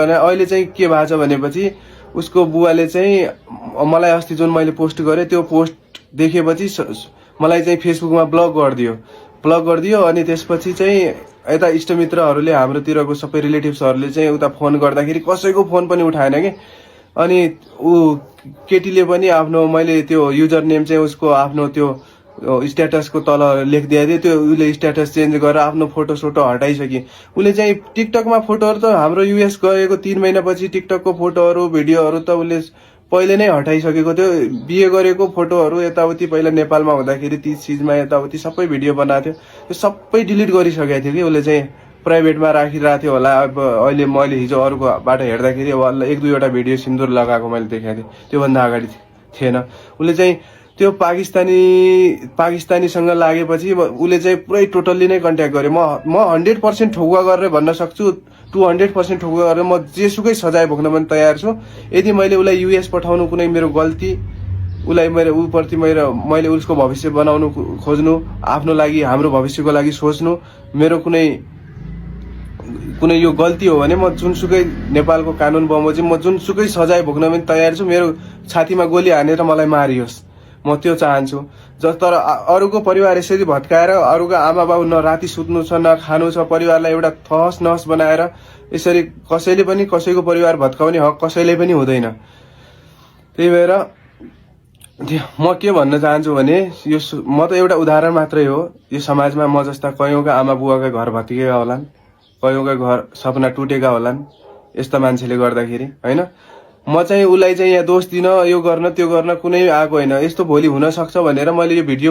अहिले चाहिँ के भएको छ भनेपछि उसको बुवाले चाहिँ मलाई अस्ति जुन मैले पोस्ट गरेँ त्यो पोस्ट देखेपछि मलाई चाहिँ फेसबुकमा ब्लक गरिदियो अनि त्यसपछि चाहिँ यता इष्टमित्रहरूले हाम्रोतिरको सबै रिलेटिभ्सहरूले चाहिँ उता फोन गर्दाखेरि कसैको फोन पनि उठाएन कि अनि ऊ केटीले पनि आफ्नो मैले त्यो युजर नेम चाहिँ उसको आफ्नो त्यो स्ट्याटसको तल लेखिदिएको थियो त्यो उसले स्ट्याटस चेन्ज गरेर आफ्नो फोटो सोटो हटाइसक्यो उसले चाहिँ टिकटकमा फोटोहरू त हाम्रो युएस गएको 3 महिनापछि टिकटकको फोटोहरू भिडियोहरू त उसले पहिले नै हटाइसकेको थियो बिहे गरेको फोटोहरू यताउति पहिला नेपालमा हुँदाखेरि ती चिजमा यताउति सबै भिडियो बनाएको थियो त्यो सबै डिलिट गरिसकेको थियो कि उसले चाहिँ प्राइभेटमा राखिरहेको थियो होला अब अहिले मैले हिजो अरूकोबाट हेर्दाखेरि अब 1-2 वटा भिडियो सिन्दुर लगाएको मैले देखेको थिएँ त्योभन्दा अगाडि थिएन उसले चाहिँ त्यो पाकिस्तानीसँग लागेपछि उसले चाहिँ पुरै टोटल्ली नै कन्ट्याक्ट गर्यो म 100% ठोकुवा गरेर भन्न सक्छु 200% ठोकुवा गरेर म जेसुकै सजाय भोग्न पनि तयार छु यदि मैले उसलाई युएस पठाउनु कुनै मेरो गल्ती उसलाई मेरो उप्रति मैले उसको भविष्य बनाउनु खोज्नु आफ्नो लागि हाम्रो भविष्यको लागि सोच्नु मेरो कुनै यो गल्ती हो भने म जुनसुकै नेपालको कानुन बमोजिम म जुनसुकै सजाय भोग्न पनि तयार छु मेरो छातीमा गोली हानेर मलाई मारियोस् म त्यो चाहन्छु तर अरूको परिवार यसरी भत्काएर अरूको आमा बाबु न राति सुत्नु छ न खानु छ परिवारलाई एउटा तहस नहस बनाएर यसरी कसैले पनि कसैको परिवार भत्काउने हक कसैले पनि हुँदैन त्यही भएर म के भन्न चाहन्छु भने यो म त एउटा उदाहरण मात्रै हो यो समाजमा म जस्ता कयौंका आमा बुवाका घर भत्किएका होलान् कयौंका घर सपना टुटेका होलान् यस्ता मान्छेले गर्दाखेरि हैन म चाहिँ उसलाई चाहिँ यहाँ दोष दिन यो गर्न त्यो गर्न कुनै आएको होइन यस्तो भोलि हुन सक्छ भनेर मैले यो भिडियो